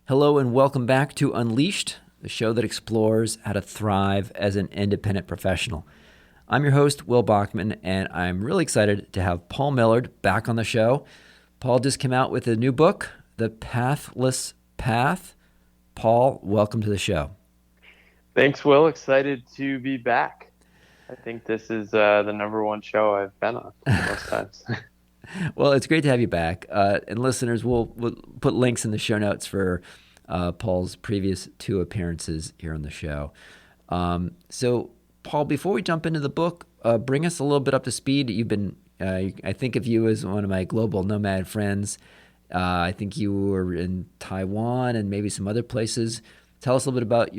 Hello and welcome back to Unleashed, the show that explores how to thrive as an independent professional. I'm your host, Will Bachman, and I'm really excited to have Paul Millard back on the show. Paul just came out with a new book, The Pathless Path. Paul, welcome to the show. Thanks, Will. Excited to be back. I think this is the number one show I've been on most times. Well, it's great to have you back. And listeners, we'll put links in the show notes for Paul's previous two appearances here on the show. So, Paul, before we jump into the book, bring us a little bit up to speed. You've been, I think of you as one of my global nomad friends. I think you were in Taiwan and maybe some other places. Tell us a little bit about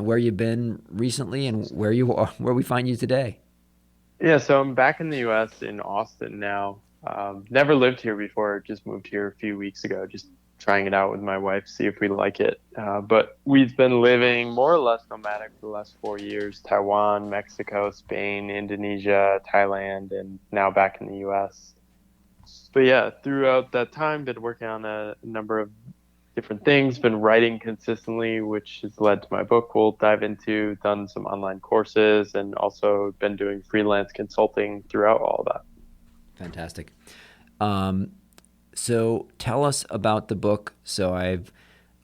where you've been recently and where you are, where we find you today. Yeah, so I'm back in the U.S. in Austin now. Never lived here before. Just moved here a few weeks ago. Just trying it out with my wife, see if we like it. But we've been living more or less nomadic for the last 4 years. Taiwan, Mexico, Spain, Indonesia, Thailand, and now back in the U.S. But yeah, throughout that time, been working on a number of different things, been writing consistently, which has led to my book we'll dive into, done some online courses, and also been doing freelance consulting throughout all that. Fantastic. So tell us about the book. So I've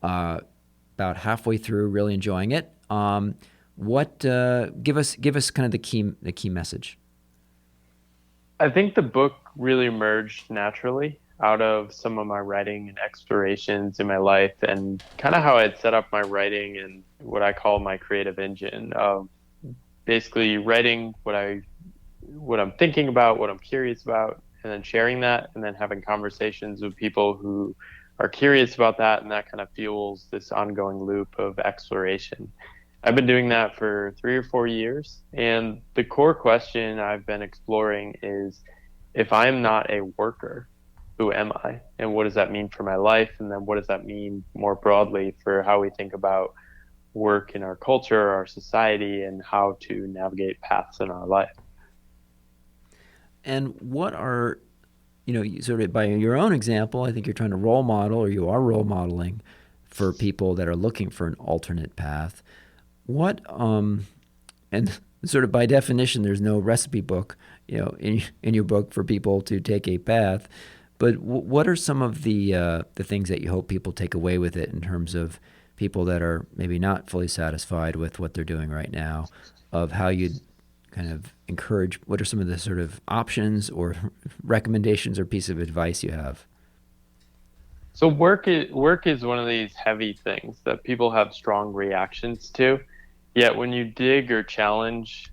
about halfway through, really enjoying it. What give us kind of the key message? I think the book really emerged naturally out of some of my writing and explorations in my life and kind of how I'd set up my writing and what I call my creative engine of basically writing what I'm thinking about, what I'm curious about, and then sharing that, and then having conversations with people who are curious about that, and that kind of fuels this ongoing loop of exploration. I've been doing that for 3 or 4 years, and the core question I've been exploring is if I'm not a worker, who am I? And what does that mean for my life? And then what does that mean more broadly for how we think about work in our culture, our society, and how to navigate paths in our life? And what are sort of by your own example, I think you're trying to role model, or you are role modeling for people that are looking for an alternate path. What and sort of by definition, there's no recipe book, in your book for people to take a path. But what are some of the things that you hope people take away with it in terms of people that are maybe not fully satisfied with what they're doing right now, of how you'd kind of encourage, what are some of the sort of options or recommendations or piece of advice you have? So work is one of these heavy things that people have strong reactions to. Yet when you dig or challenge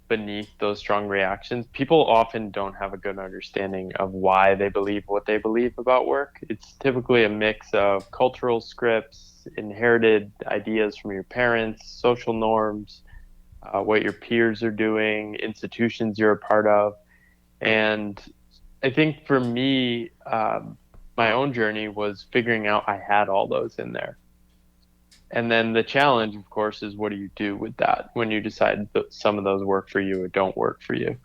beneath those strong reactions, people often don't have a good understanding of why they believe what they believe about work. It's typically a mix of cultural scripts, inherited ideas from your parents, social norms, what your peers are doing, institutions you're a part of. And I think for me, my own journey was figuring out I had all those in there. And then the challenge, of course, is what do you do with that when you decide that some of those work for you or don't work for you?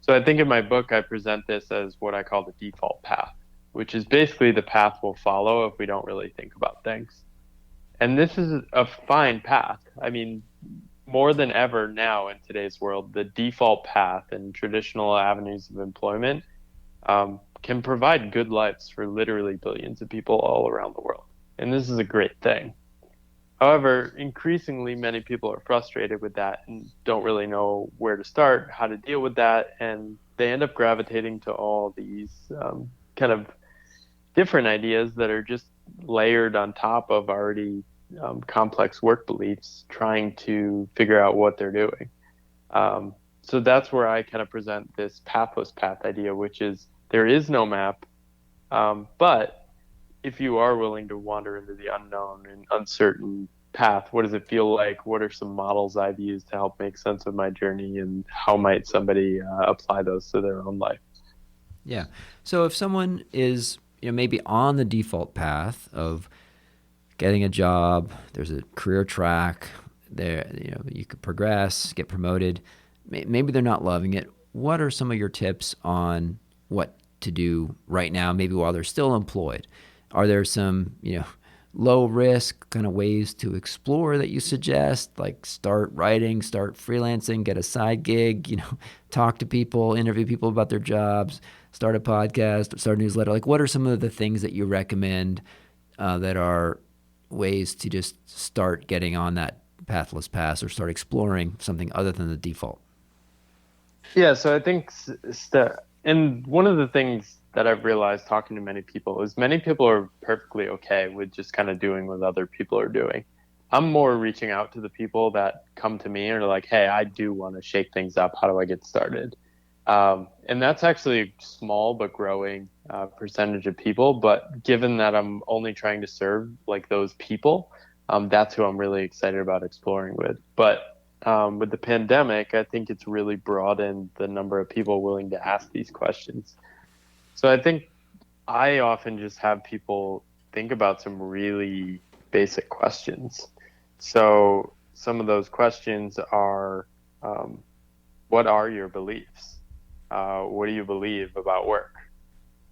So I think in my book, I present this as what I call the default path, which is basically the path we'll follow if we don't really think about things. And this is a fine path. I mean, more than ever now in today's world, the default path and traditional avenues of employment can provide good lives for literally billions of people all around the world. And this is a great thing. However, increasingly, many people are frustrated with that and don't really know where to start, how to deal with that, and they end up gravitating to all these kind of different ideas that are just layered on top of already complex work beliefs, trying to figure out what they're doing. So that's where I kind of present this pathless path idea, which is there is no map, but if you are willing to wander into the unknown and uncertain path, what does it feel like? What are some models I've used to help make sense of my journey, and how might somebody apply those to their own life? Yeah. So if someone is, maybe on the default path of getting a job, there's a career track there, you could progress, get promoted. Maybe they're not loving it. What are some of your tips on what to do right now, maybe while they're still employed? Are there some, low risk kind of ways to explore that you suggest, like start writing, start freelancing, get a side gig, talk to people, interview people about their jobs, start a podcast, start a newsletter? Like, what are some of the things that you recommend that are ways to just start getting on that pathless path or start exploring something other than the default? Yeah, so I think, and one of the things that I've realized talking to many people is many people are perfectly okay with just kind of doing what other people are doing. I'm more reaching out to the people that come to me and are like, hey, I do want to shake things up. How do I get started? And that's actually a small but growing percentage of people. But given that I'm only trying to serve like those people, that's who I'm really excited about exploring with. But with the pandemic, I think it's really broadened the number of people willing to ask these questions. So I think I often just have people think about some really basic questions. So some of those questions are, what are your beliefs? What do you believe about work?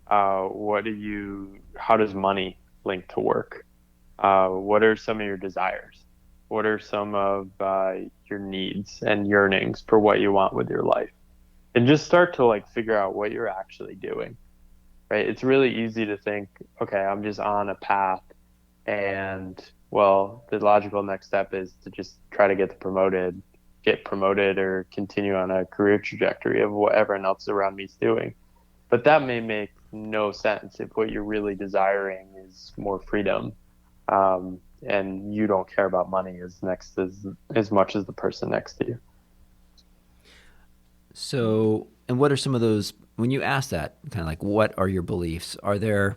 How does money link to work? What are some of your desires? What are some of your needs and yearnings for what you want with your life? And just start to like figure out what you're actually doing, right? It's really easy to think, okay, I'm just on a path, and well, the logical next step is to just try to get promoted or continue on a career trajectory of what everyone else around me is doing. But that may make no sense if what you're really desiring is more freedom, and you don't care about money as much as the person next to you. So, and what are some of those, when you ask that, kind of like, what are your beliefs? Are there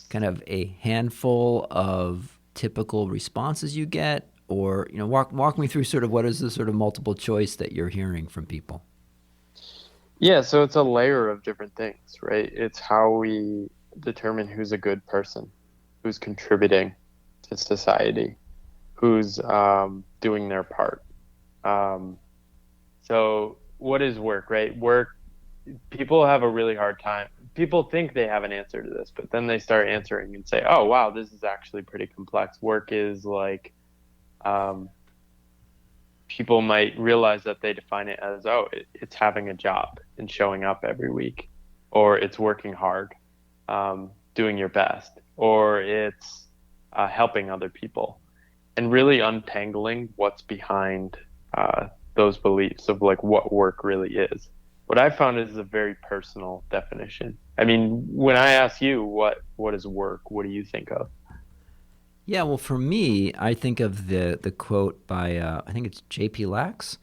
kind of a handful of typical responses you get? Or, walk me through sort of what is the sort of multiple choice that you're hearing from people? Yeah, so it's a layer of different things, right? It's how we determine who's a good person, who's contributing to society, who's doing their part. Um, so what is work, right? Work, people have a really hard time. People think they have an answer to this, but then they start answering and say, oh, wow, this is actually pretty complex. Work is like, um, people might realize that they define it as, oh, it's having a job and showing up every week, or it's working hard, doing your best, or it's helping other people, and really untangling what's behind those beliefs of like what work really is. What I found is a very personal definition. I mean, when I ask you what is work, what do you think of? Yeah, well, for me, I think of the quote by I think it's J.P. Lax,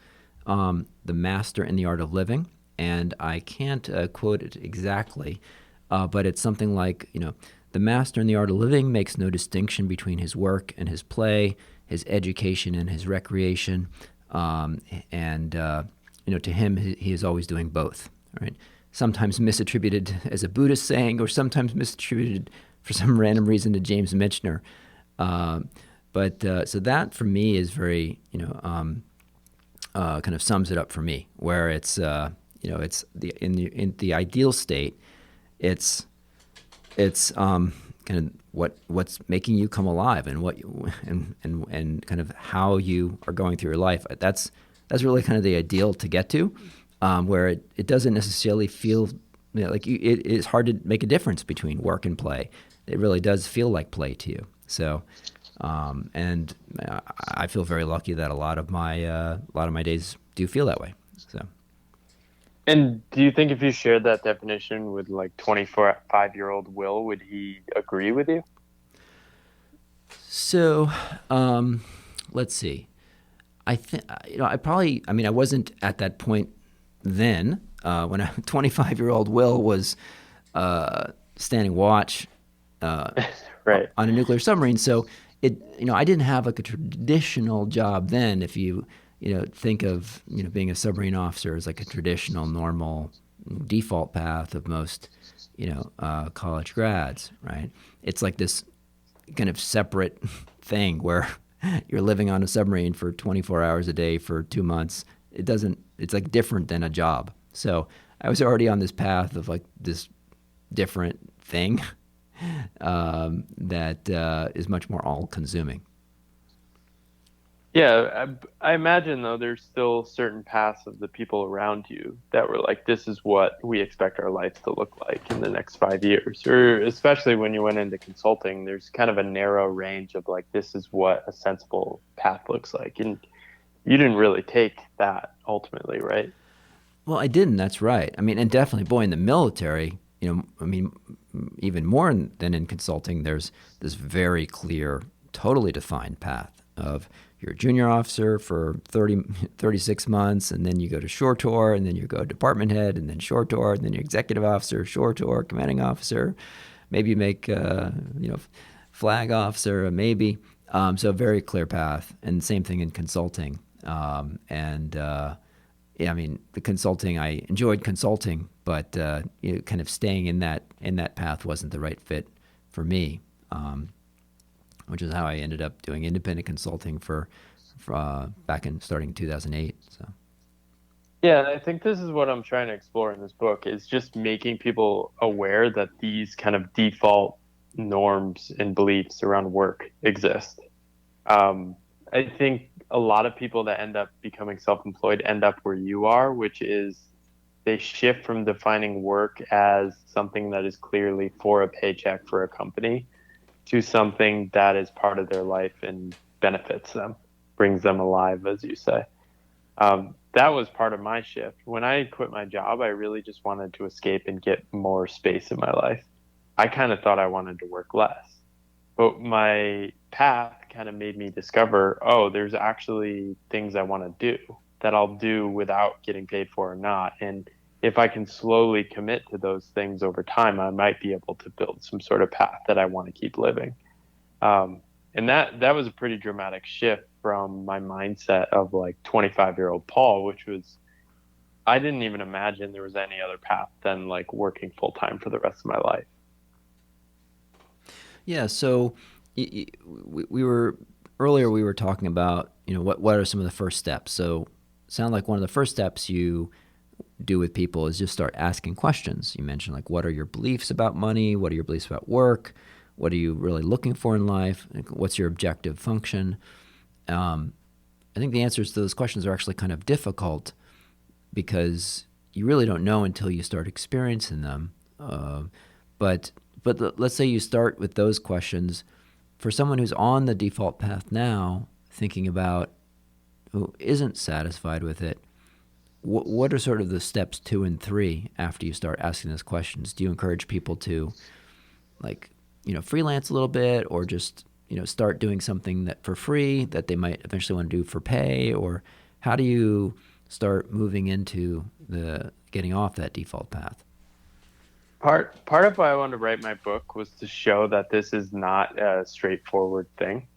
"The Master in the Art of Living," and I can't quote it exactly, but it's something like, the master in the art of living makes no distinction between his work and his play, his education and his recreation, and to him, he is always doing both. Right? Sometimes misattributed as a Buddhist saying, or sometimes misattributed for some random reason to James Michener. But so that for me is very, kind of sums it up for me, where it's, it's in the ideal state, it's kind of what's making you come alive, and what you, and kind of how you are going through your life. That's really kind of the ideal to get to, where it doesn't necessarily feel, like it's hard to make a difference between work and play. It really does feel like play to you. So, and I feel very lucky that a lot of my days do feel that way. So, And do you think if you shared that definition with like 25-year-old Will, would he agree with you? so let's see. I think, I mean, I wasn't at that point then, when a 25-year-old Will was standing watch Right. on a nuclear submarine. So I didn't have like a traditional job then. If you think of being a submarine officer as like a traditional, normal default path of most college grads, right? It's like this kind of separate thing where you're living on a submarine for 24 hours a day for 2 months. It's like different than a job. So I was already on this path of like this different thing. that is much more all-consuming. Yeah, I imagine though there's still certain paths of the people around you that were like, this is what we expect our life to look like in the next 5 years. Or especially when you went into consulting, there's kind of a narrow range of like, this is what a sensible path looks like. And you didn't really take that ultimately, right? Well, I didn't. That's right. I mean, and definitely, boy, in the military, I mean, even more than in consulting, there's this very clear, totally defined path of you're a junior officer for 36 months, and then you go to shore tour, and then you go department head, and then shore tour, and then you're executive officer, shore tour, commanding officer. Maybe you make, flag officer, maybe. So a very clear path, and same thing in consulting. And yeah, I mean, the consulting, I enjoyed consulting, but kind of staying in that path wasn't the right fit for me, which is how I ended up doing independent consulting for back in starting 2008. So Yeah, and I think this is what I'm trying to explore in this book is just making people aware that these kind of default norms and beliefs around work exist. Um, I think a lot of people that end up becoming self-employed end up where you are, which is they shift from defining work as something that is clearly for a paycheck for a company to something that is part of their life and benefits them, brings them alive, as you say. That was part of my shift. When I quit my job, I really just wanted to escape and get more space in my life. I kind of thought I wanted to work less. But my path kind of made me discover, oh, there's actually things I want to do that I'll do without getting paid for or not. And if I can slowly commit to those things over time, I might be able to build some sort of path that I want to keep living. Um, and that was a pretty dramatic shift from my mindset of like 25-year-old Paul, which was I didn't even imagine there was any other path than like working full time for the rest of my life. yeah, so we were earlier we were talking about what are some of the first steps. So sound like one of the first steps you do with people is just start asking questions. You mentioned like what are your beliefs about money? What are your beliefs about work? What are you really looking for in life? What's your objective function? Um, I think the answers to those questions are actually kind of difficult because you really don't know until you start experiencing them. But let's say you start with those questions for someone who's on the default path now, thinking about who isn't satisfied with it. What are sort of the steps 2 and 3 after you start asking those questions? Do you encourage people to like freelance a little bit, or just start doing something that for free that they might eventually want to do for pay, or how do you start moving into the getting off that default path? Part of why I wanted to write my book was to show that this is not a straightforward thing.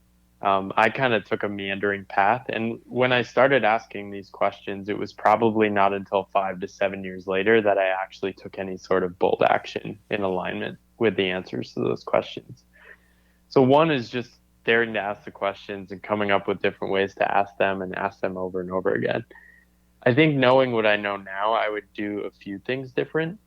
I kind of took a meandering path, and when I started asking these questions, it was probably not until 5 to 7 years later that I actually took any sort of bold action in alignment with the answers to those questions. So one is just daring to ask the questions and coming up with different ways to ask them and ask them over and over again. I think knowing what I know now, I would do a few things different.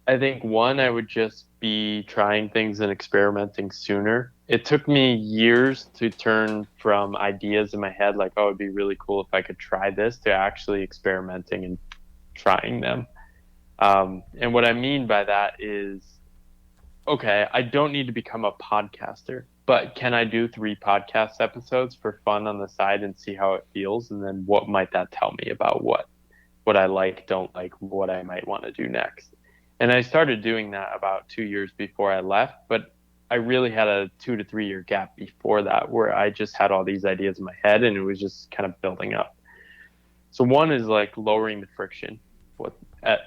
I think one, I would just be trying things and experimenting sooner. It took me years to turn from ideas in my head, like, oh, it'd be really cool if I could try this, to actually experimenting and trying them. And what I mean by that is, okay, I don't need to become a podcaster, but can I do 3 podcast episodes for fun on the side and see how it feels? And then what might that tell me about what I like, don't like, what I might want to do next. And I started doing that about 2 years before I left, but I really had a 2 to 3 year gap before that where I just had all these ideas in my head and it was just kind of building up. So one is like lowering the friction what at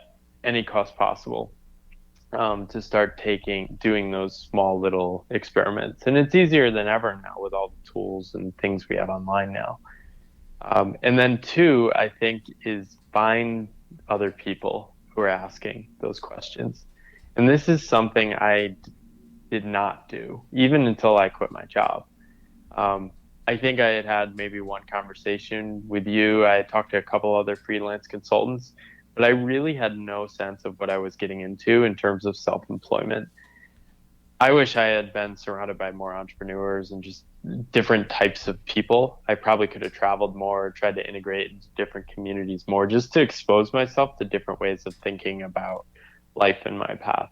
any cost possible, to start doing those small little experiments. And it's easier than ever now with all the tools and things we have online now. And then two, I think, is find other people who are asking those questions. And this is something I did not do even until I quit my job. Um, I think I had maybe one conversation with you. I had talked to a couple other freelance consultants, but I really had no sense of what I was getting into in terms of self employment. I wish I had been surrounded by more entrepreneurs and just different types of people. I probably could have traveled more, tried to integrate into different communities more, just to expose myself to different ways of thinking about life and my path.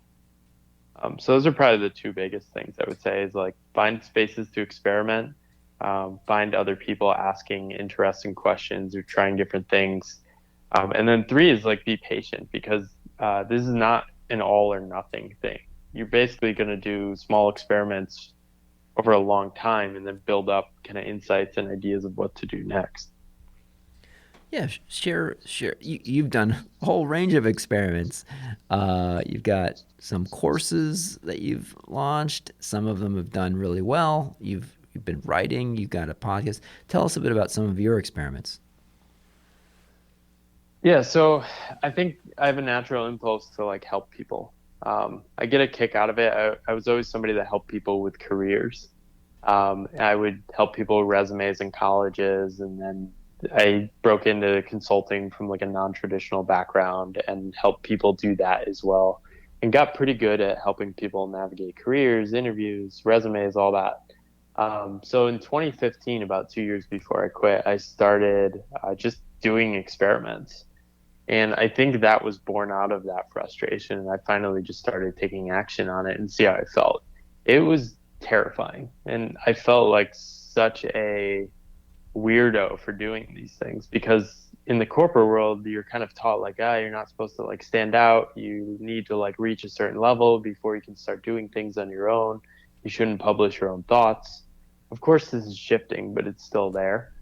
So those are probably the two biggest things I would say is like find spaces to experiment, find other people asking interesting questions or trying different things. And then three is like be patient because this is not an all or nothing thing. You're basically going to do small experiments over a long time and then build up kind of insights and ideas of what to do next. Yeah, share. You've done a whole range of experiments. You've got some courses that you've launched. Some of them have done really well. You've been writing. You've got a podcast. Tell us a bit about some of your experiments. Yeah, so I think I have a natural impulse to like help people. I get a kick out of it. I was always somebody that helped people with careers. I would help people with resumes in colleges, and then I broke into consulting from like a non-traditional background and helped people do that as well, and got pretty good at helping people navigate careers, interviews, resumes, all that. So in 2015, about 2 years before I quit, I started just doing experiments. And I think that was born out of that frustration. And I finally just started taking action on it and see how I felt. It was terrifying. And I felt like such a weirdo for doing these things because in the corporate world, you're kind of taught like, ah, you're not supposed to like stand out. You need to like reach a certain level before you can start doing things on your own. You shouldn't publish your own thoughts. Of course, this is shifting, but it's still there.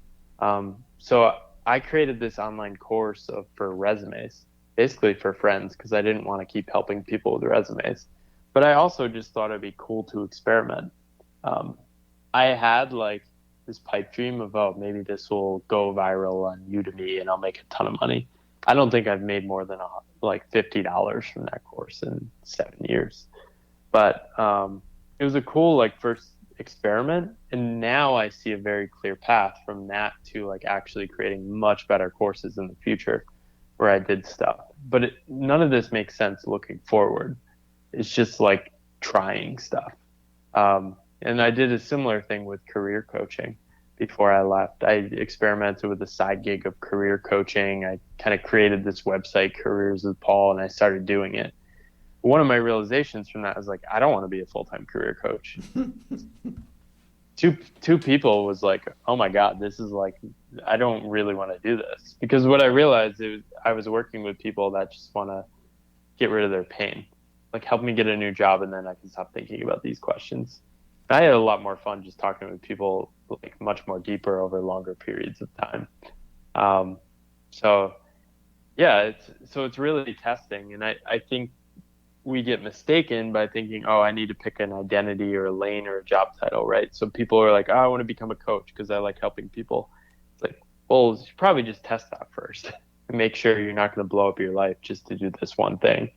So I created this online course for resumes, basically for friends, because I didn't want to keep helping people with resumes. But I also just thought it'd be cool to experiment. Um, I had like this pipe dream of, oh, maybe this will go viral on Udemy and I'll make a ton of money. I don't think I've made more than like $50 from that course in 7 years. But it was a cool like first experiment, and now I see a very clear path from that to like actually creating much better courses in the future where I did stuff. But none of this makes sense looking forward. It's just like trying stuff. And I did a similar thing with career coaching before I left. I experimented with a side gig of career coaching. I kind of created this website, Careers with Paul, and I started doing it. One of my realizations from that is like, I don't want to be a full-time career coach. Two people was like, oh my God, this is like, I don't really want to do this. Because what I realized is I was working with people that just want to get rid of their pain. Like help me get a new job and then I can stop thinking about these questions. I had a lot more fun just talking with people like much more deeper over longer periods of time. Um, so yeah, it's really testing. And I think we get mistaken by thinking, oh, I need to pick an identity or a lane or a job title, right? So people are like, oh, I want to become a coach because I like helping people. It's like, well, you should probably just test that first and make sure you're not going to blow up your life just to do this one thing.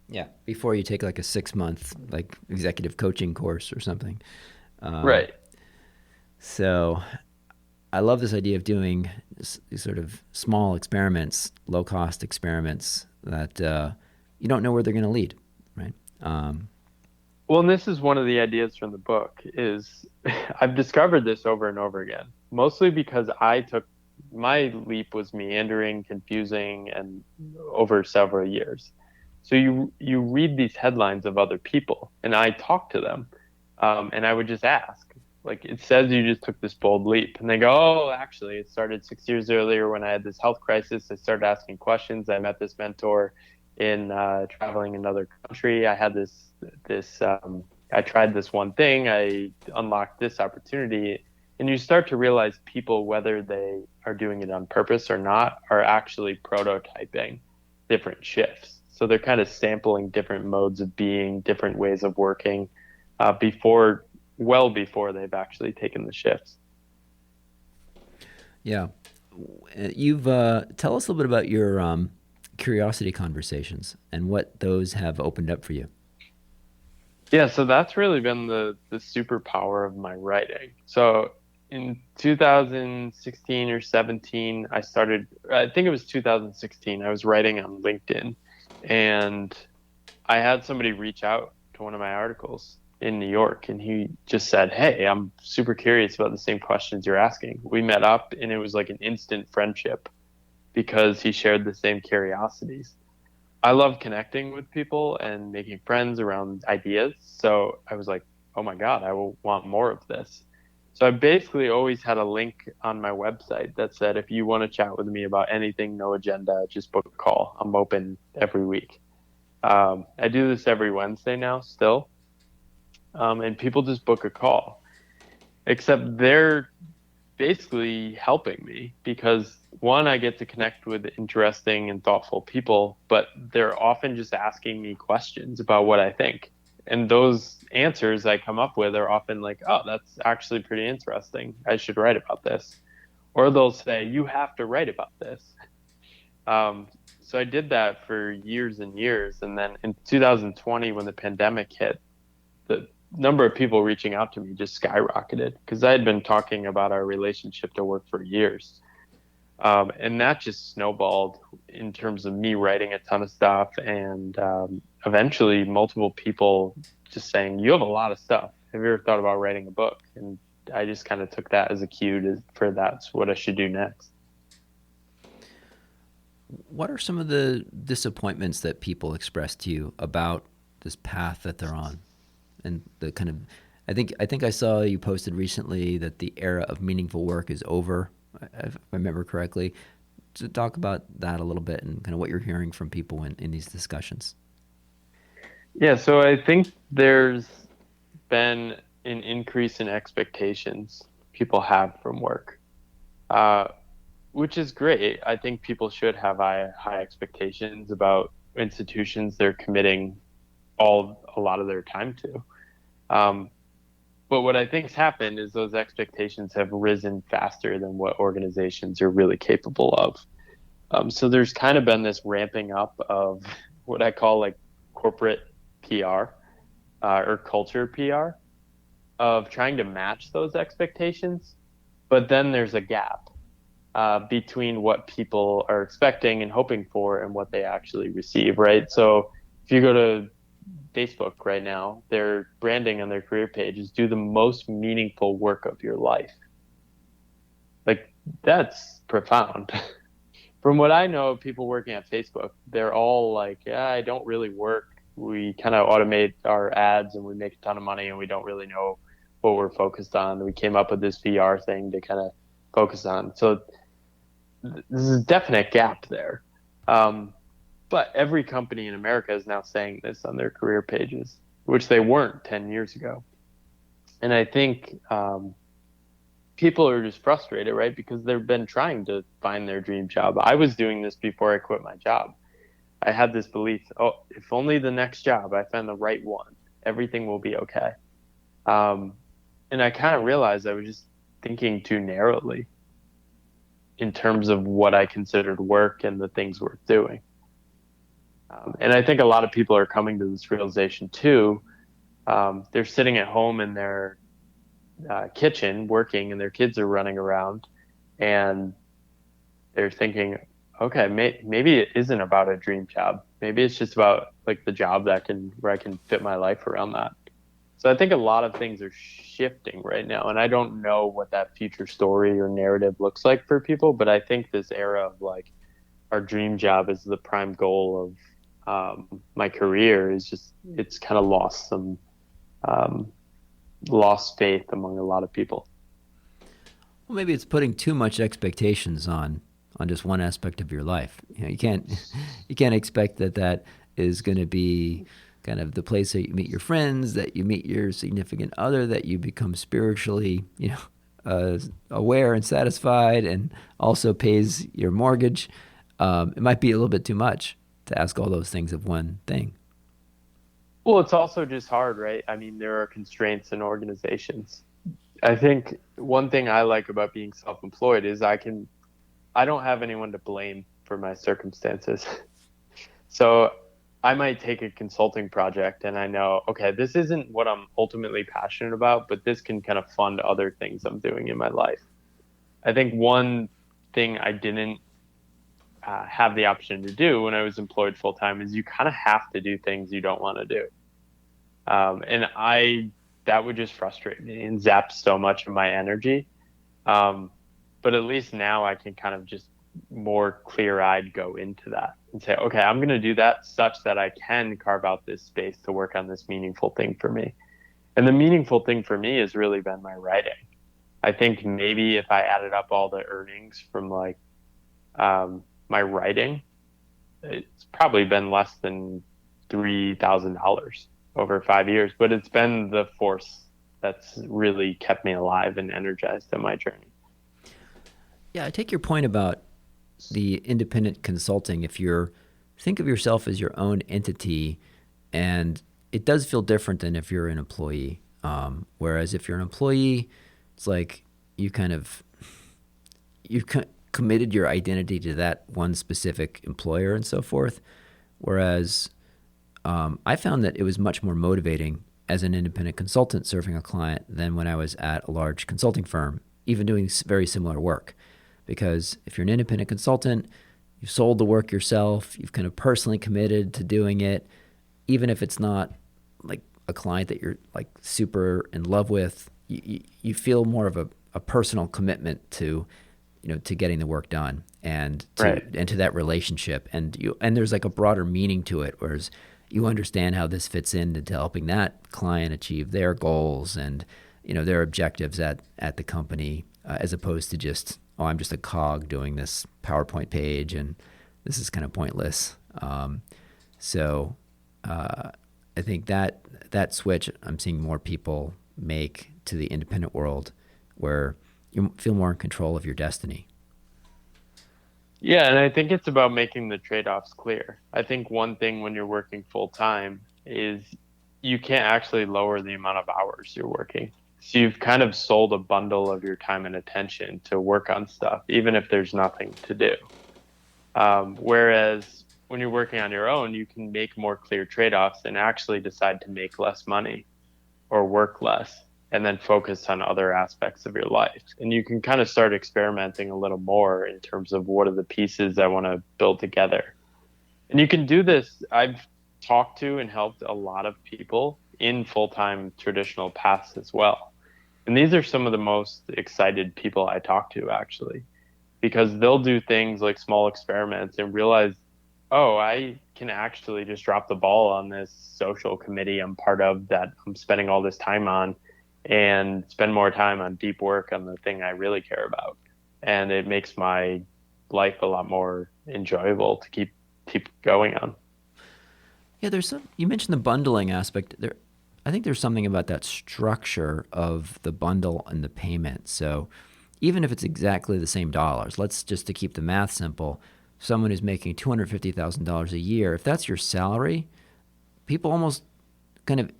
Yeah, before you take like a 6 month like executive coaching course or something. Um, Right. so I love this idea of doing sort of small experiments, low cost experiments that you don't know where they're going to lead, right? Um, Well, and this is one of the ideas from the book is I've discovered this over and over again, mostly because I took my leap was meandering, confusing, and over several years. So you read these headlines of other people, and I talk to them, and I would just ask, like it says you just took this bold leap, and they go, oh, actually, it started 6 years earlier when I had this health crisis. I started asking questions. I met this mentor in traveling another country. I had this. I tried this one thing. I unlocked this opportunity, and you start to realize people, whether they are doing it on purpose or not, are actually prototyping different shifts. So they're kind of sampling different modes of being, different ways of working, before, well before they've actually taken the shifts. yeah, you've tell us a little bit about your curiosity conversations and what those have opened up for you. Yeah, so that's really been the superpower of my writing. So in 2016 or 17, I started, I think it was 2016, I was writing on LinkedIn and I had somebody reach out to one of my articles in New York, and he just said, "Hey, I'm super curious about the same questions you're asking." We met up, and it was like an instant friendship because he shared the same curiosities. I love connecting with people and making friends around ideas. So I was like, oh my God, I will want more of this. So I basically always had a link on my website that said, if you want to chat with me about anything, no agenda, just book a call. I'm open every week. I do this every Wednesday now still. And people just book a call, except they're basically helping me because one, I get to connect with interesting and thoughtful people, but they're often just asking me questions about what I think. And those answers I come up with are often like, oh, that's actually pretty interesting. I should write about this. Or they'll say, you have to write about this. Um, so I did that for years and years. And then in 2020, when the pandemic hit, the number of people reaching out to me just skyrocketed because I had been talking about our relationship to work for years. And that just snowballed in terms of me writing a ton of stuff and eventually multiple people just saying, you have a lot of stuff. Have you ever thought about writing a book? And I just kind of took that as a cue for that's what I should do next. What are some of the disappointments that people express to you about this path that they're on? And the kind of, I think I saw you posted recently that the era of meaningful work is over, if I remember correctly. To talk about that a little bit and kind of what you're hearing from people in these discussions. Yeah, so I think there's been an increase in expectations people have from work. Uh, which is great. I think people should have high expectations about institutions they're committing a lot of their time to. Um, but what I think's happened is those expectations have risen faster than what organizations are really capable of. So there's kind of been this ramping up of what I call like corporate PR or culture PR of trying to match those expectations. But then there's a gap between what people are expecting and hoping for and what they actually receive, right? So if you go to Facebook right now, their branding on their career page is do the most meaningful work of your life. Like that's profound. From what I know of people working at Facebook, they're all like, yeah, I don't really work. We kind of automate our ads and we make a ton of money and we don't really know what we're focused on. We came up with this VR thing to kind of focus on. So there's a definite gap there. Um, but every company in America is now saying this on their career pages, which they weren't 10 years ago. And I think people are just frustrated, right? Because they've been trying to find their dream job. I was doing this before I quit my job. I had this belief, oh, if only the next job I find the right one, everything will be okay. Um, and I kind of realized I was just thinking too narrowly in terms of what I considered work and the things worth doing. And I think a lot of people are coming to this realization too. They're sitting at home in their kitchen working, and their kids are running around, and they're thinking, okay, maybe it isn't about a dream job. Maybe it's just about like the job where I can fit my life around that. So I think a lot of things are shifting right now, and I don't know what that future story or narrative looks like for people, but I think this era of like our dream job is the prime goal of my career is just it's kind of um, lost faith among a lot of people. Well, maybe it's putting too much expectations on just one aspect of your life. You can't expect that that is going to be kind of the place that you meet your friends, that you meet your significant other, that you become spiritually, aware and satisfied, and also pays your mortgage. It might be a little bit too much to ask all those things of one thing. Well, it's also just hard, right? I mean, there are constraints in organizations. I think one thing I like about being self-employed is I don't have anyone to blame for my circumstances. So I might take a consulting project and I know, okay, this isn't what I'm ultimately passionate about, but this can kind of fund other things I'm doing in my life. I think one thing I didn't have the option to do when I was employed full time is you kind of have to do things you don't want to do. And that would just frustrate me and zap so much of my energy. Um, but at least now I can kind of just more clear-eyed go into that and say, okay, I'm going to do that such that I can carve out this space to work on this meaningful thing for me. And the meaningful thing for me has really been my writing. I think maybe if I added up all the earnings from like my writing, it's probably been less than $3,000 over 5 years, but it's been the force that's really kept me alive and energized in my journey. Yeah, I take your point about the independent consulting. If you're think of yourself as your own entity, and it does feel different than if you're an employee. Whereas if you're an employee, it's like you kind of you've committed your identity to that one specific employer and so forth. Whereas I found that it was much more motivating as an independent consultant serving a client than when I was at a large consulting firm, even doing very similar work. Because if you're an independent consultant, you've sold the work yourself, you've kind of personally committed to doing it, even if it's not like a client that you're like super in love with, you feel more of a personal commitment to to getting the work done Right. and to that relationship, and there's like a broader meaning to it, whereas you understand how this fits into helping that client achieve their goals and their objectives at the company, as opposed to just, oh, I'm just a cog doing this PowerPoint page and this is kind of pointless. So I think that switch I'm seeing more people make to the independent world, where you feel more in control of your destiny. Yeah, and I think it's about making the trade-offs clear. I think one thing when you're working full time is you can't actually lower the amount of hours you're working. So you've kind of sold a bundle of your time and attention to work on stuff, even if there's nothing to do. Whereas when you're working on your own, you can make more clear trade-offs and actually decide to make less money or work less and then focus on other aspects of your life. And you can kind of start experimenting a little more in terms of what are the pieces I want to build together. And you can do this. I've talked to and helped a lot of people in full time traditional paths as well. And these are some of the most excited people I talk to, actually, because they'll do things like small experiments and realize, oh, I can actually just drop the ball on this social committee I'm part of that I'm spending all this time on and spend more time on deep work on the thing I really care about. And it makes my life a lot more enjoyable to keep going on. Yeah, you mentioned the bundling aspect there. I think there's something about that structure of the bundle and the payment. So even if it's exactly the same dollars, let's just to keep the math simple, someone who's making $250,000 a year, if that's your salary, people almost kind of,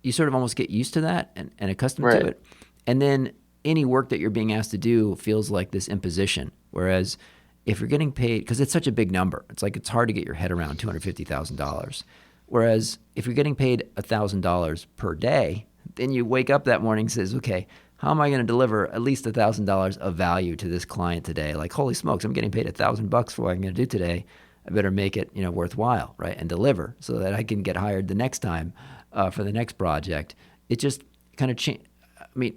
you sort of almost get used to that and accustomed to Right. it. And then any work that you're being asked to do feels like this imposition. Whereas if you're getting paid, because it's such a big number, it's like it's hard to get your head around $250,000. Whereas if you're getting paid $1,000 per day, then you wake up that morning and says, okay, how am I going to deliver at least $1,000 of value to this client today? Like, holy smokes, I'm getting paid $1,000 for what I'm going to do today. I better make it, worthwhile, right? And deliver so that I can get hired the next time for the next project. It just kind of change. I mean,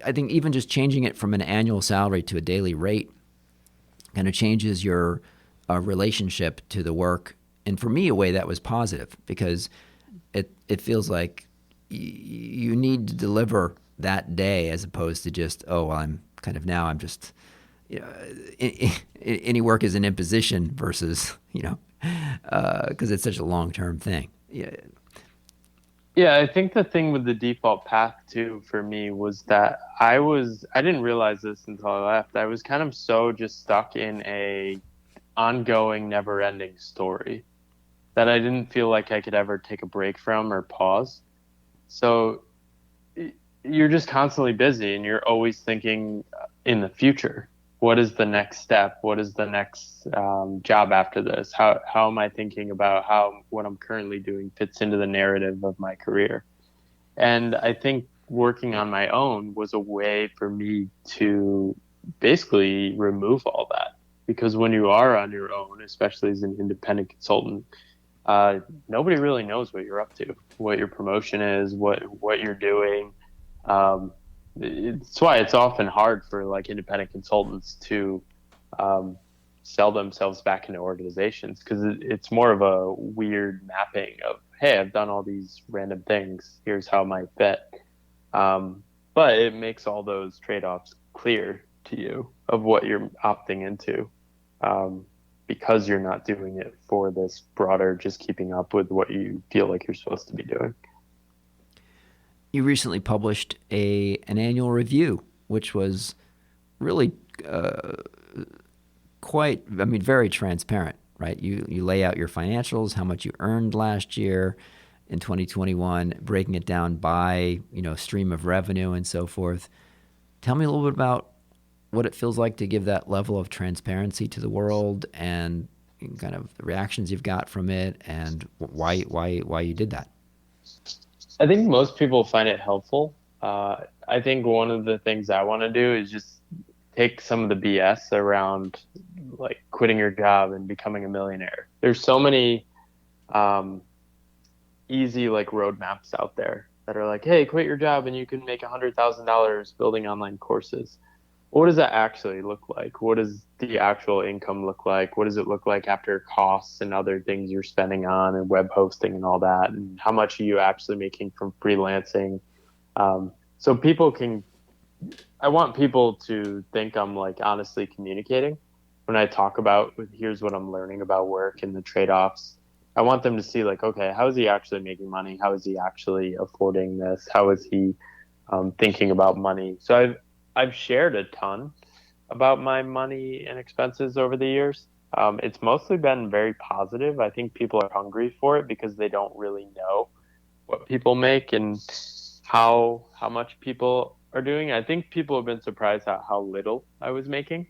I think even just changing it from an annual salary to a daily rate kind of changes your relationship to the work. And for me, a way that was positive, because it feels like you need to deliver that day, as opposed to just, oh, well, I'm just, any work is an imposition versus, because it's such a long-term thing. Yeah. Yeah, I think the thing with the default path too for me was that I didn't realize this until I left. I was kind of so just stuck in a ongoing, never-ending story that I didn't feel like I could ever take a break from or pause. So you're just constantly busy and you're always thinking in the future. What is the next step? What is the next job after this? How am I thinking about how what I'm currently doing fits into the narrative of my career? And I think working on my own was a way for me to basically remove all that. Because when you are on your own, especially as an independent consultant, uh, nobody really knows what you're up to, what your promotion is, what you're doing. Um, it's why it's often hard for like independent consultants to um, sell themselves back into organizations because it's more of a weird mapping of, hey, I've done all these random things. Here's how it might fit. Um, but it makes all those trade-offs clear to you of what you're opting into, um, because you're not doing it for this broader, just keeping up with what you feel like you're supposed to be doing. You recently published a an annual review, which was really quite, I mean, very transparent, right? You lay out your financials, how much you earned last year in 2021, breaking it down by, stream of revenue and so forth. Tell me a little bit about what it feels like to give that level of transparency to the world and kind of the reactions you've got from it and why you did that. I think most people find it helpful. I think one of the things I want to do is just take some of the BS around like quitting your job and becoming a millionaire. There's so many um, easy like roadmaps out there that are like, hey, quit your job and you can make $100,000 building online courses. What does that actually look like? What does the actual income look like? What does it look like after costs and other things you're spending on and web hosting and all that? And how much are you actually making from freelancing? So people can, I want people to think I'm like honestly communicating when I talk about here's what I'm learning about work and the trade-offs. I want them to see like, okay, how is he actually making money? How is he actually affording this? How is he thinking about money? So I've shared a ton about my money and expenses over the years. It's mostly been very positive. I think people are hungry for it because they don't really know what people make and how much people are doing. I think people have been surprised at how little I was making.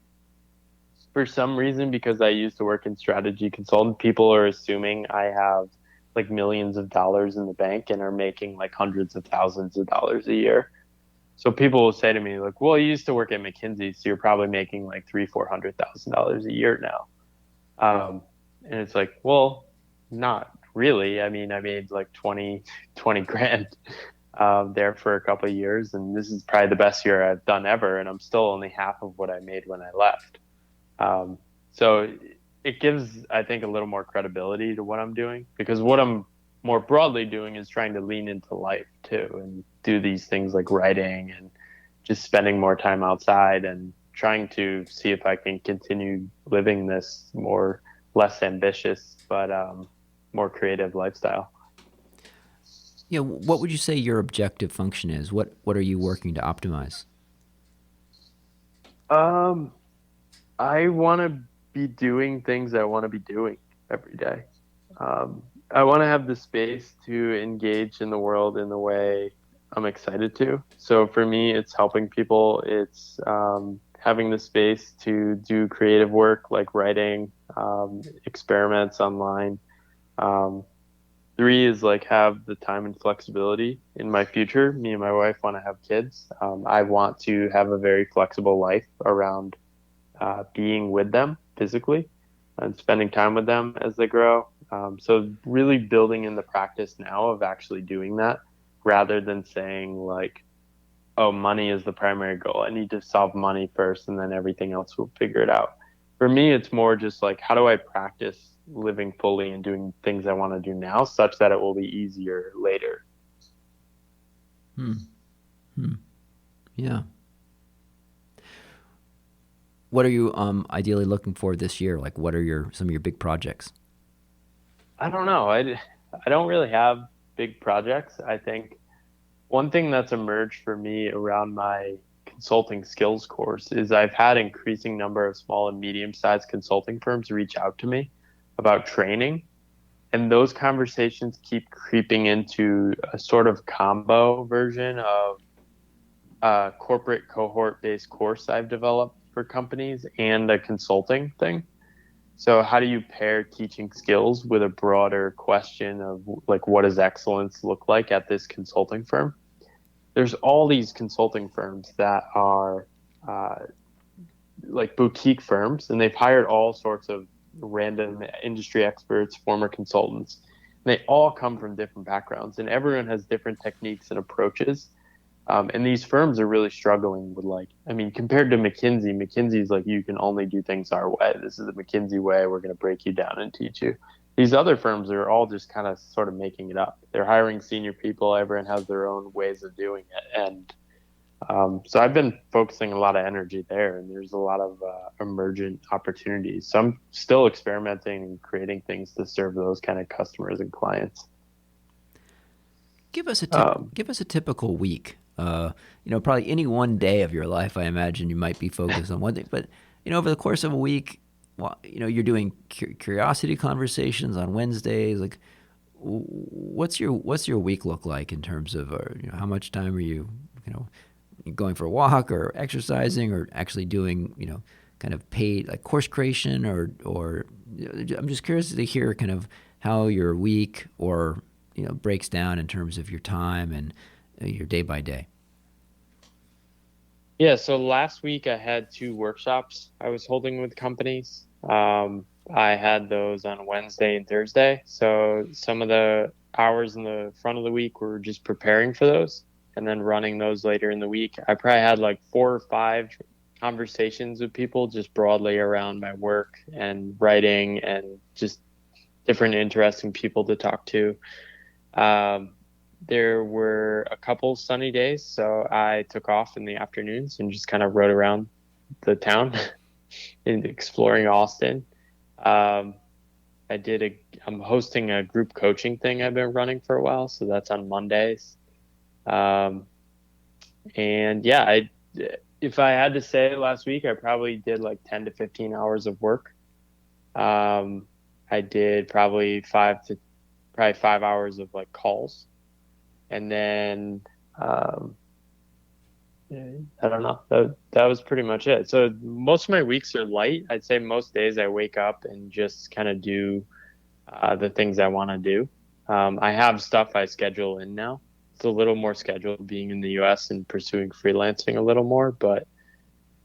For some reason, because I used to work in strategy consultant, people are assuming I have like millions of dollars in the bank and are making like hundreds of thousands of dollars a year. So people will say to me like, "Well, you used to work at McKinsey, so you're probably making like $300,000-400,000 a year now." And it's like, well, not really. I mean, I made like 20 grand there for a couple of years, and this is probably the best year I've done ever, and I'm still only half of what I made when I left. Um, so it gives, I think, a little more credibility to what I'm doing because what I'm more broadly doing is trying to lean into life too and do these things like writing and just spending more time outside and trying to see if I can continue living this more less ambitious but more creative lifestyle. What would you say your objective function is? What are you working to optimize? Um, I want to be doing things I want to be doing every day. I want to have the space to engage in the world in the way I'm excited to. So for me, it's helping people. It's having the space to do creative work like writing, experiments online. Um, Three is like have the time and flexibility in my future. Me and my wife want to have kids. I want to have a very flexible life around being with them physically and spending time with them as they grow. So really building in the practice now of actually doing that rather than saying like, oh, money is the primary goal. I need to solve money first and then everything else will figure it out. For me, it's more just like, how do I practice living fully and doing things I want to do now such that it will be easier later? Hmm. Hmm. Yeah. What are you ideally looking for this year? Like, what are some of your big projects? I don't know. I don't really have big projects. I think one thing that's emerged for me around my consulting skills course is I've had increasing number of small and medium-sized consulting firms reach out to me about training, and those conversations keep creeping into a sort of combo version of a corporate cohort-based course I've developed for companies and a consulting thing. So how do you pair teaching skills with a broader question of like what does excellence look like at this consulting firm? There's all these consulting firms that are uh, like boutique firms, and they've hired all sorts of random industry experts, former consultants. And they all come from different backgrounds, and everyone has different techniques and approaches. And these firms are really struggling with, like, I mean, compared to McKinsey, McKinsey's like, you can only do things our way. This is the McKinsey way. We're going to break you down and teach you. These other firms are all just kind of sort of making it up. They're hiring senior people. Everyone has their own ways of doing it. And so I've been focusing a lot of energy there, and there's a lot of emergent opportunities. So I'm still experimenting and creating things to serve those kind of customers and clients. Um, Give us a typical week. Probably any one day of your life, I imagine you might be focused on one thing. But over the course of a week, well, you're doing curiosity conversations on Wednesdays. Like, what's your week look like in terms of how much time are you know going for a walk or exercising or actually doing kind of paid like course creation or I'm just curious to hear kind of how your week or breaks down in terms of your time and your day by day. Yeah, so last week I had two workshops I was holding with companies. I had those on Wednesday and Thursday. So some of the hours in the front of the week were just preparing for those and then running those later in the week. I probably had like 4 or 5 conversations with people just broadly around my work and writing and just different interesting people to talk to. Um, there were a couple sunny days, so I took off in the afternoons and just kind of rode around the town and exploring Austin. Um, I'm hosting a group coaching thing I've been running for a while, so that's on Mondays. Um, and yeah, if I had to say last week, I probably did like 10 to 15 hours of work. Um, I did probably 5 hours of like calls, and then um, yeah, I don't know. That was pretty much it. So most of my weeks are light. I'd say most days I wake up and just kind of do the things I want to do. I have stuff I schedule in now. It's a little more scheduled being in the US and pursuing freelancing a little more. But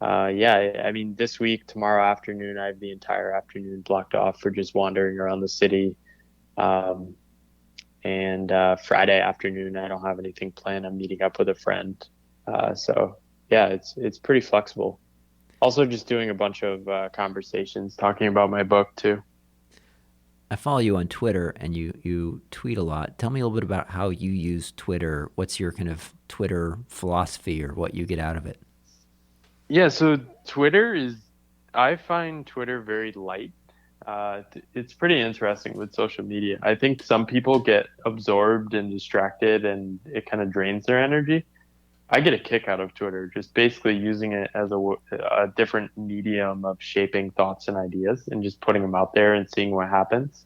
yeah, I mean, this week, tomorrow afternoon, I have the entire afternoon blocked off for just wandering around the city. Um, and Friday afternoon, I don't have anything planned. I'm meeting up with a friend. So yeah, it's pretty flexible. Also, just doing a bunch of conversations, talking about my book too. I follow you on Twitter and you tweet a lot. Tell me a little bit about how you use Twitter. What's your kind of Twitter philosophy or what you get out of it? Yeah, so Twitter is, I find Twitter very light. It's pretty interesting with social media. I think some people get absorbed and distracted and it kind of drains their energy. I get a kick out of Twitter, just basically using it as a different medium of shaping thoughts and ideas and just putting them out there and seeing what happens.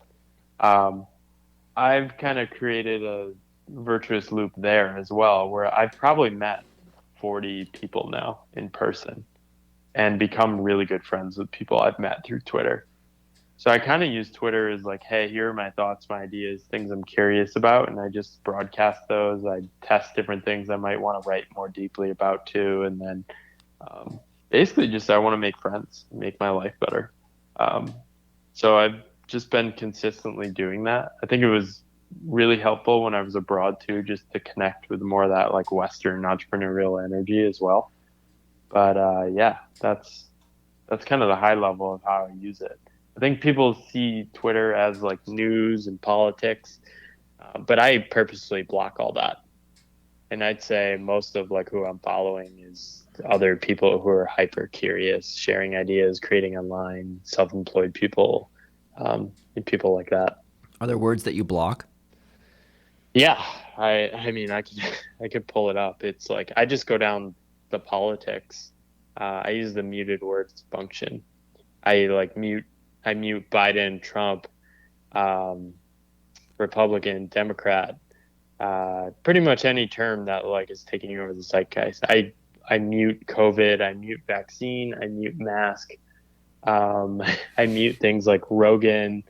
Um, I've kind of created a virtuous loop there as well, where I've probably met 40 people now in person and become really good friends with people I've met through Twitter. So I kind of use Twitter as like, hey, here are my thoughts, my ideas, things I'm curious about, and I just broadcast those. I test different things I might want to write more deeply about too, and then um, basically just I want to make friends, make my life better. Um, so I've just been consistently doing that. I think it was really helpful when I was abroad too, just to connect with more of that like Western entrepreneurial energy as well. But yeah, that's kind of the high level of how I use it. I think people see Twitter as like news and politics, but I purposely block all that. And I'd say most of like who I'm following is other people who are hyper curious, sharing ideas, creating online, self-employed people, and people like that. Are there words that you block? Yeah, I mean I could I could pull it up. It's like I just go down the politics. I use the muted words function. I like mute Biden, Trump, um, Republican, Democrat, pretty much any term that like is taking over the zeitgeist. I mute COVID, I mute vaccine, I mute mask, um, I mute things like Rogan,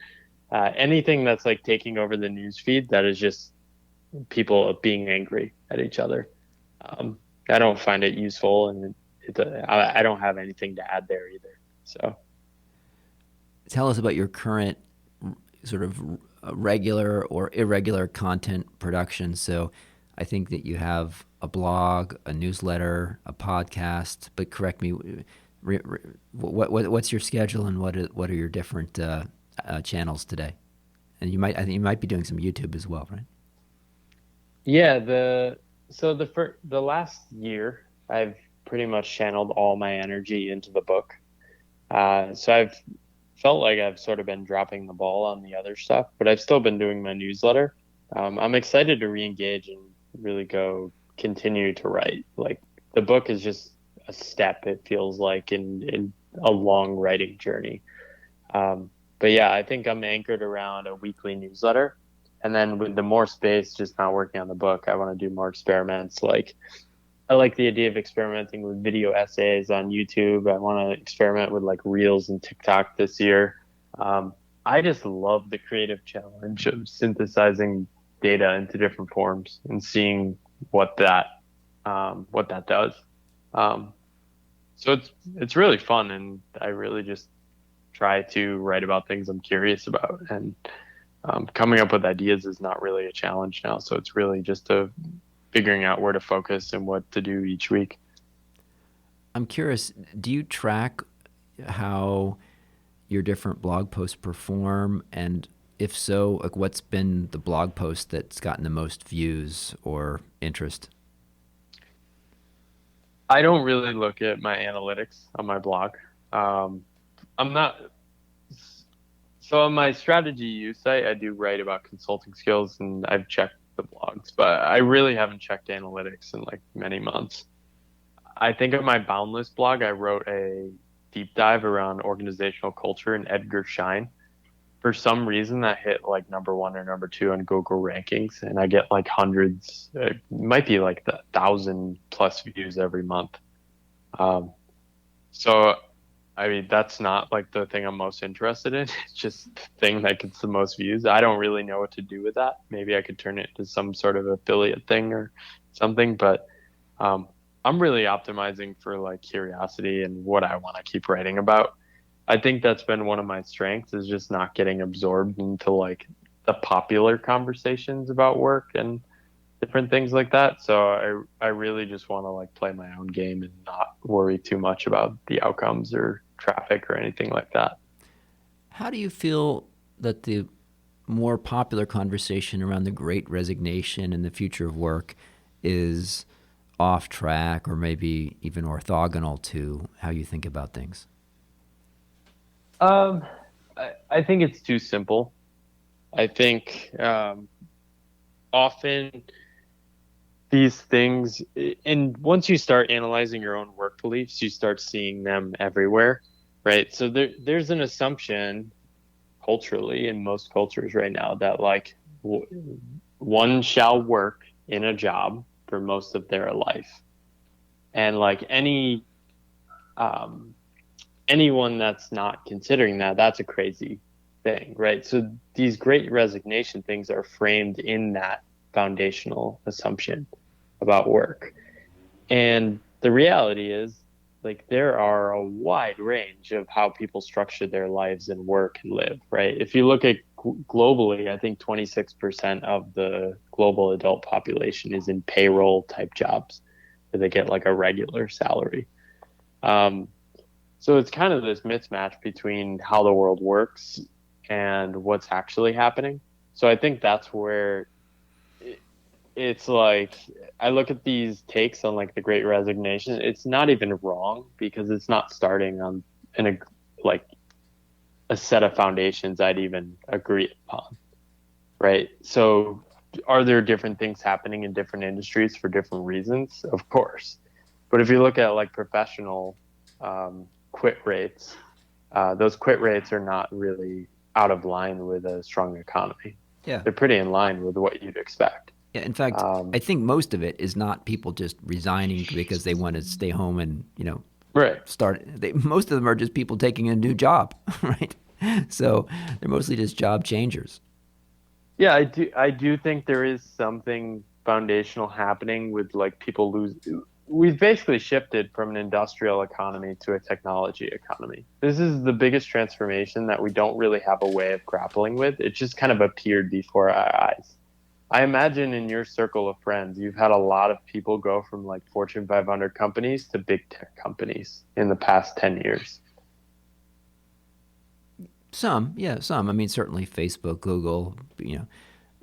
anything that's like taking over the news feed that is just people being angry at each other. Um, I don't find it useful, and I don't have anything to add there either. So. tell us about your current sort of regular or irregular content production. So I think that you have a blog, a newsletter, a podcast, but correct me. What's your schedule and what are your different channels today? And I think you might be doing some YouTube as well, right? Yeah, the last year I've pretty much channeled all my energy into the book. So I've felt like I've sort of been dropping the ball on the other stuff, but I've still been doing my newsletter. I'm excited to re-engage and really go continue to write. Like the book is just a step, it feels like, in a long writing journey. But yeah, I think I'm anchored around a weekly newsletter. And then with the more space, just not working on the book, I want to do more experiments. Like I like the idea of experimenting with video essays on YouTube. I want to experiment with like Reels and TikTok this year. Um, I just love the creative challenge of synthesizing data into different forms and seeing what that what that does. Um, so it's really fun, and I really just try to write about things I'm curious about. And coming up with ideas is not really a challenge now. So it's really just figuring out where to focus and what to do each week. I'm curious, do you track how your different blog posts perform? And if so, like what's been the blog post that's gotten the most views or interest? I don't really look at my analytics on my blog. Um, I'm not. So on my strategy use site, I do write about consulting skills, and I've checked the blogs, but I really haven't checked analytics in like many months. I think of my Boundless blog, I wrote a deep dive around organizational culture and Edgar Schein. For some reason, that hit like number one or number two on Google rankings, and I get like hundreds, it might be like 1,000 plus views every month. Um, so, I mean, that's not like the thing I'm most interested in. It's just the thing that gets the most views. I don't really know what to do with that. Maybe I could turn it into some sort of affiliate thing or something, but um, I'm really optimizing for like curiosity and what I want to keep writing about. I think that's been one of my strengths is just not getting absorbed into like the popular conversations about work and different things like that. So I really just want to like play my own game and not worry too much about the outcomes or traffic or anything like that. How do you feel that the more popular conversation around the great resignation and the future of work is off track or maybe even orthogonal to how you think about things? Um, I think it's too simple. I think often these things, and once you start analyzing your own work beliefs, you start seeing them everywhere, right? So there's an assumption culturally in most cultures right now that like one shall work in a job for most of their life, and like um, anyone that's not considering that, that's a crazy thing, right? So these great resignation things are framed in that foundational assumption about work. And the reality is, like, there are a wide range of how people structure their lives and work and live, right? If you look at globally, I think 26% of the global adult population is in payroll type jobs where they get like a regular salary. Um, so it's kind of this mismatch between how the world works and what's actually happening. So I think that's where it's like I look at these takes on like the Great Resignation. It's not even wrong because it's not starting on in a like a set of foundations I'd even agree upon, right? So are there different things happening in different industries for different reasons? Of course. But if you look at like professional quit rates, those quit rates are not really out of line with a strong economy. Yeah. They're pretty in line with what you'd expect. Yeah, in fact, Um, I think most of it is not people just resigning because they want to stay home and, right. most of them are just people taking a new job, right? So they're mostly just job changers. Yeah, I do. I do think there is something foundational happening with like people lose. we've basically shifted from an industrial economy to a technology economy. This is the biggest transformation that we don't really have a way of grappling with. It just kind of appeared before our eyes. I imagine in your circle of friends, you've had a lot of people go from like Fortune 500 companies to big tech companies in the past 10 years. Some, yeah, some. I mean, certainly Facebook, Google,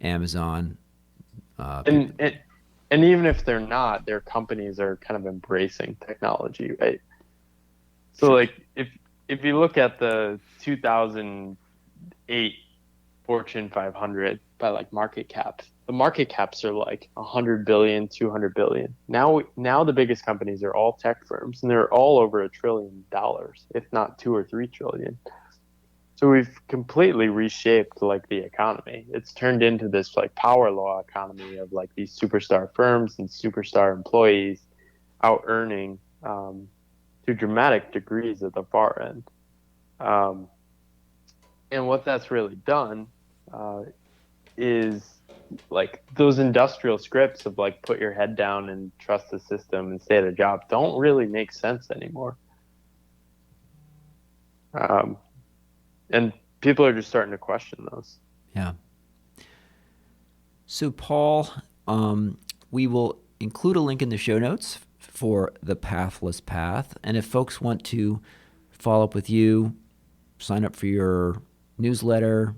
Amazon, And people. it, and even if they're not, their companies are kind of embracing technology, right? So Sure. like if you look at the 2008 Fortune 500 by like market caps, the market caps are like 100 billion, 200 billion. Now the biggest companies are all tech firms and they're all over $1 trillion, if not 2 or 3 trillion. So we've completely reshaped like the economy. It's turned into this like power law economy of like these superstar firms and superstar employees out earning to dramatic degrees at the far end. Um, and what that's really done uh, is like those industrial scripts of like put your head down and trust the system and stay at a job don't really make sense anymore. Um, and people are just starting to question those. Yeah. So, Paul, we will include a link in the show notes for the Pathless Path. And if folks want to follow up with you, sign up for your newsletter,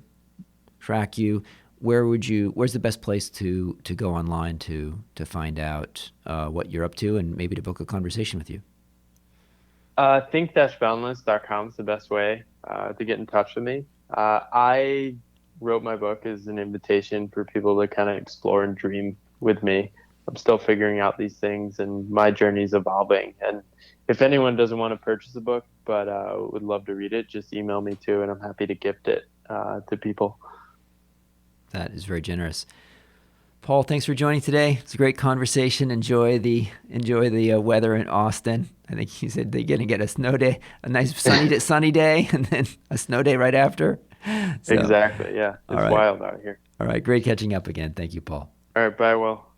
track you, where's the best place to go online to find out what you're up to and maybe to book a conversation with you? Think-boundless.com is the best way to get in touch with me. I wrote my book as an invitation for people to kind of explore and dream with me. I'm still figuring out these things, and my journey is evolving. And if anyone doesn't want to purchase a book but would love to read it, just email me too, and I'm happy to gift it to people. That is very generous. Paul, thanks for joining today. It's a great conversation. Enjoy the weather in Austin. I think you said they're going to get a snow day, a nice sunny day, and then a snow day right after. So, Exactly. Yeah, all it's right, wild out here. all right. Great catching up again. Thank you, Paul. All right. Bye, Will.